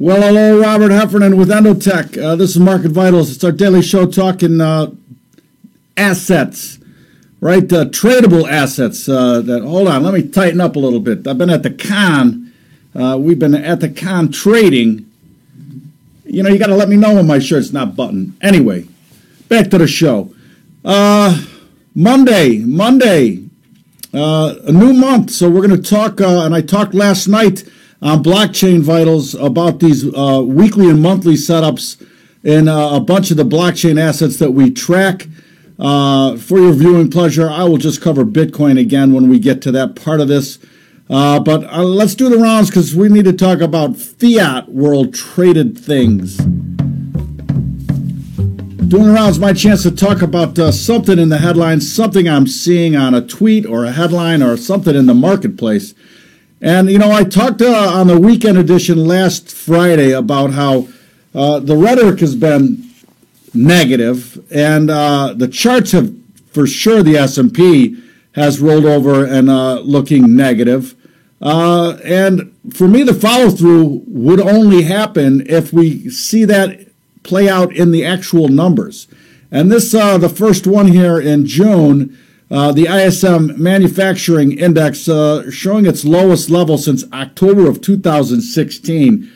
Well, hello, Robert Heffernan with Endotech. This is Market Vitals. It's our daily show talking assets, right? Tradable assets. Hold on, let me tighten up a little bit. I've been at the con. We've been at the con trading. You know, you got to let me know when my shirt's not buttoned. Anyway, back to the show. Monday, a new month. So we're going to talk, and I talked last night on Blockchain Vitals about these weekly and monthly setups in a bunch of the blockchain assets that we track. For your viewing pleasure, I will just cover Bitcoin again when we get to that part of this. But let's do the rounds because we need to talk about fiat world traded things. Doing the rounds, my chance to talk about something in the headlines, something I'm seeing on a tweet or a headline or something in the marketplace. And, you know, I talked on the weekend edition last Friday about how the rhetoric has been negative, and the charts have, for sure, the S&P has rolled over and looking negative. And for me, the follow-through would only happen if we see that play out in the actual numbers. And this, the first one here in June, the ISM Manufacturing Index showing its lowest level since October of 2016.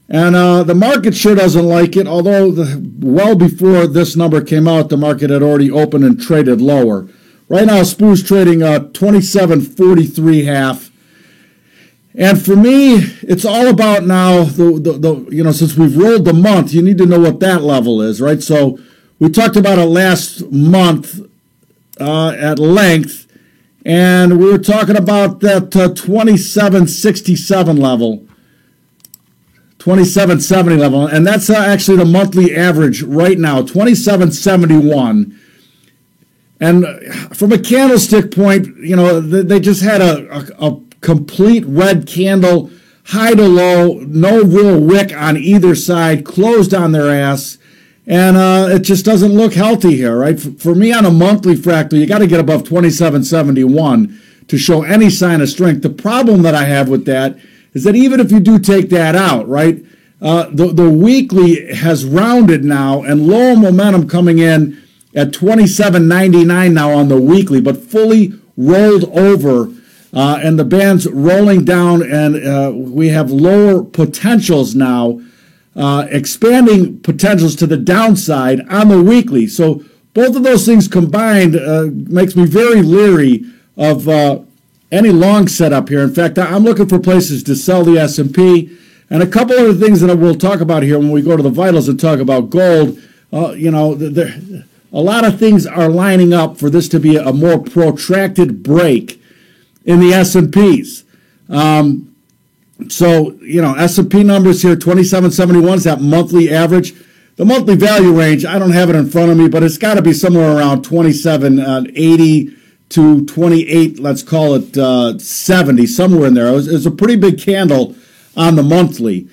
And the market sure doesn't like it, although well before this number came out, the market had already opened and traded lower. Right now, SPOO's trading 27.43 half. And for me, it's all about now, you know, since we've rolled the month, you need to know what that level is, right? So we talked about it last month at length, and we were talking about that 2767 level, 2770 level, and that's actually the monthly average right now, 2771. And from a candlestick point, you know, they just had a complete red candle, high to low, no real wick on either side, closed on their ass. And it just doesn't look healthy here, right? For me, on a monthly fractal, you got to get above 2771 to show any sign of strength. The problem that I have with that is that even if you do take that out, right, the weekly has rounded now, and low momentum coming in at 27.99 now on the weekly, but fully rolled over, and the band's rolling down, and we have lower potentials now. Expanding potentials to the downside on the weekly. So both of those things combined makes me very leery of any long setup here. In fact, I'm looking for places to sell the S&P. And a couple other things that we'll talk about here when we go to the vitals and talk about gold. You know, a lot of things are lining up for this to be a more protracted break in the S&Ps. So, you know, S&P numbers here, 2771 is that monthly average. The monthly value range, I don't have it in front of me, but it's got to be somewhere around 2780 to 28, let's call it 70, somewhere in there. It was a pretty big candle on the monthly.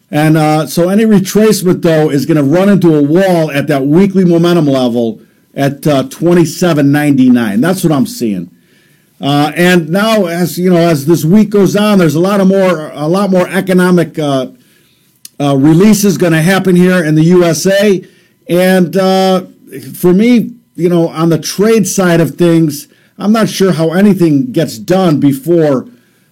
And so any retracement, though, is going to run into a wall at that weekly momentum level at 2799. That's what I'm seeing. And now, as you know, as this week goes on, there's a lot more economic releases going to happen here in the USA. And for me, you know, on the trade side of things, I'm not sure how anything gets done before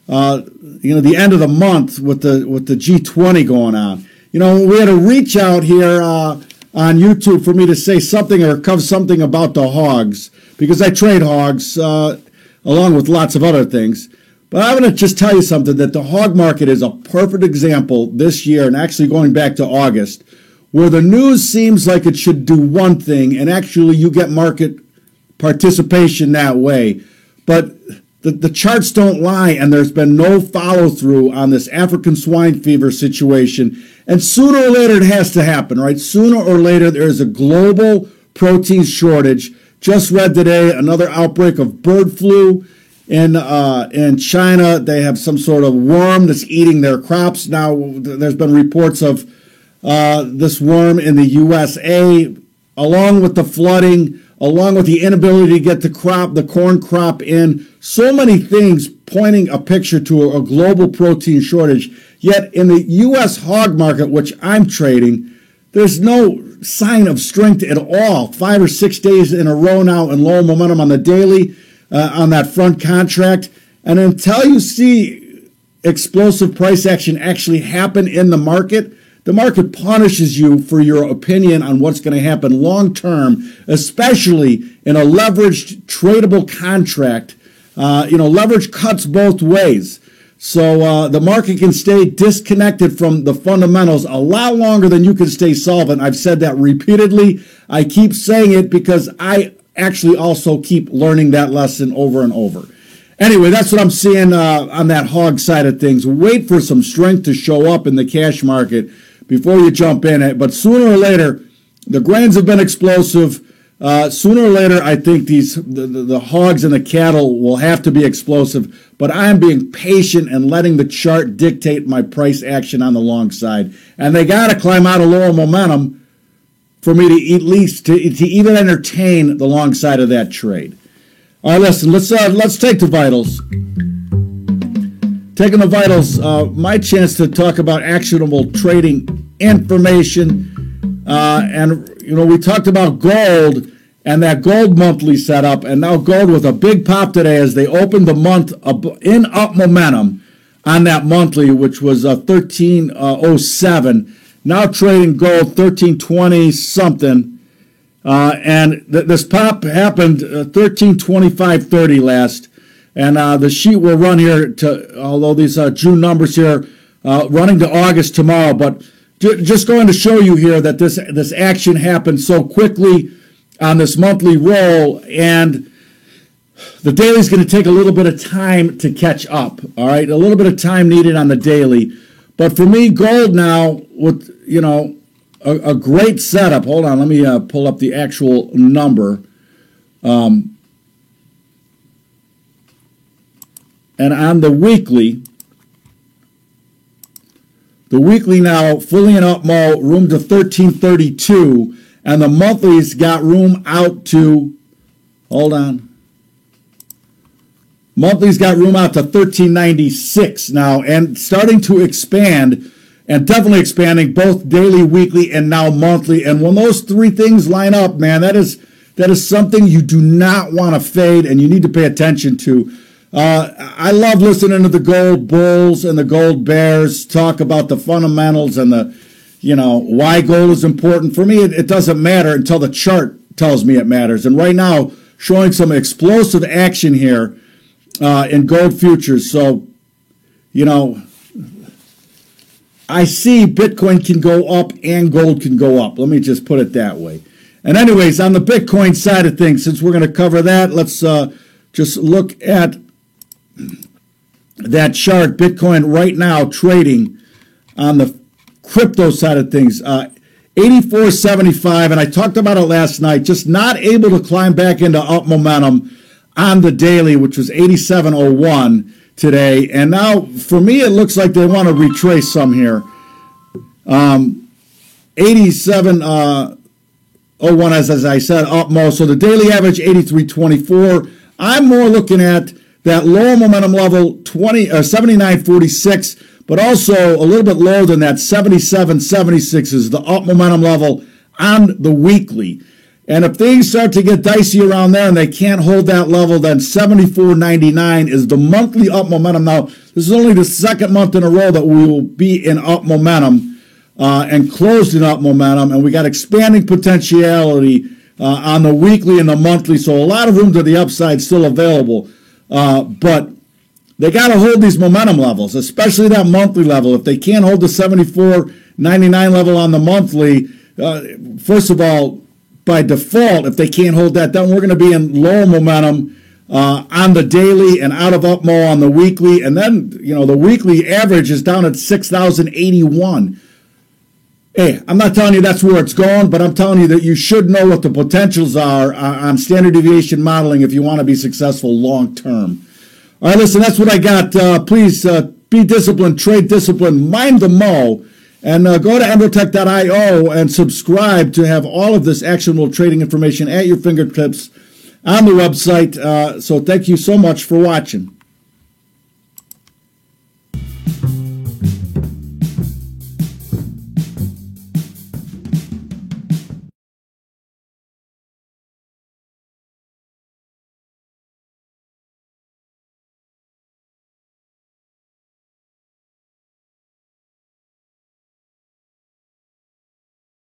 you know, the end of the month with the G20 going on. You know, we had a reach out here on YouTube for me to say something or cover something about the hogs because I trade hogs. Along with lots of other things. But I'm going to just tell you something, that the hog market is a perfect example this year, and actually going back to August, where the news seems like it should do one thing, and actually you get market participation that way. But the charts don't lie, and there's been no follow-through on this African swine fever situation. And sooner or later it has to happen, right? Sooner or later there is a global protein shortage. Just read today another outbreak of bird flu in China. They have some sort of worm that's eating their crops. Now, there's been reports of this worm in the USA, along with the flooding, along with the inability to get the corn crop in. So many things pointing a picture to a global protein shortage. Yet in the U.S. hog market, which I'm trading, there's no sign of strength at all. 5 or 6 days in a row now and low momentum on the daily on that front contract. And until you see explosive price action actually happen in the market punishes you for your opinion on what's going to happen long term, especially in a leveraged tradable contract. Leverage cuts both ways. So the market can stay disconnected from the fundamentals a lot longer than you can stay solvent. I've said that repeatedly. I keep saying it because I actually also keep learning that lesson over and over. Anyway, that's what I'm seeing on that hog side of things. Wait for some strength to show up in the cash market before you jump in it. But sooner or later, the grains have been explosive. Sooner or later, I think the hogs and the cattle will have to be explosive. But I am being patient and letting the chart dictate my price action on the long side. And they got to climb out of lower momentum for me to at least to even entertain the long side of that trade. All right, listen, let's take the vitals. Taking the vitals, my chance to talk about actionable trading information. We talked about gold and that gold monthly setup, and now gold with a big pop today as they opened the month in up momentum on that monthly, which was 1307. Now trading gold 1320 something. This pop happened 1325.30 last, and the sheet will run here although these June numbers here running to August tomorrow. But just going to show you here that this action happened so quickly on this monthly roll, and the daily is going to take a little bit of time to catch up. All right, a little bit of time needed on the daily, but for me, gold now with a great setup. Hold on, let me pull up the actual number. And on the weekly now fully in up mo, room to 1332, and the monthlies got room out to, hold on. Monthlies got room out to 1396 now, and starting to expand. And definitely expanding both daily, weekly, and now monthly. And when those three things line up, man, that is something you do not want to fade, and you need to pay attention to. I love listening to the gold bulls and the gold bears talk about the fundamentals and why gold is important. For me, it doesn't matter until the chart tells me it matters. And right now, showing some explosive action here in gold futures. So, I see Bitcoin can go up and gold can go up. Let me just put it that way. And anyways, on the Bitcoin side of things, since we're going to cover that, let's just look at that chart. Bitcoin right now trading on the crypto side of things, 84.75, and I talked about it last night, just not able to climb back into up momentum on the daily, which was 87.01. today, and now for me it looks like they want to retrace some here. 87.01 as I said, up most. So the daily average 83.24. I'm more looking at that lower momentum level 79.46, but also a little bit lower than that 77.76 is the up momentum level on the weekly. And if things start to get dicey around there and they can't hold that level, then 74.99 is the monthly up momentum. Now, this is only the second month in a row that we will be in up momentum and closed in up momentum. And we got expanding potentiality on the weekly and the monthly. So a lot of room to the upside still available. But they got to hold these momentum levels, especially that monthly level. If they can't hold the 74.99 level on the monthly, first of all, by default, if they can't hold that, then we're going to be in lower momentum on the daily and out of up mo on the weekly. And then, the weekly average is down at 6,081. Hey, I'm not telling you that's where it's going, but I'm telling you that you should know what the potentials are on standard deviation modeling if you want to be successful long term. All right, listen, that's what I got. Please be disciplined, trade discipline, mind the mo, And go to Enrotech.io and subscribe to have all of this actionable trading information at your fingertips on the website. So thank you so much for watching.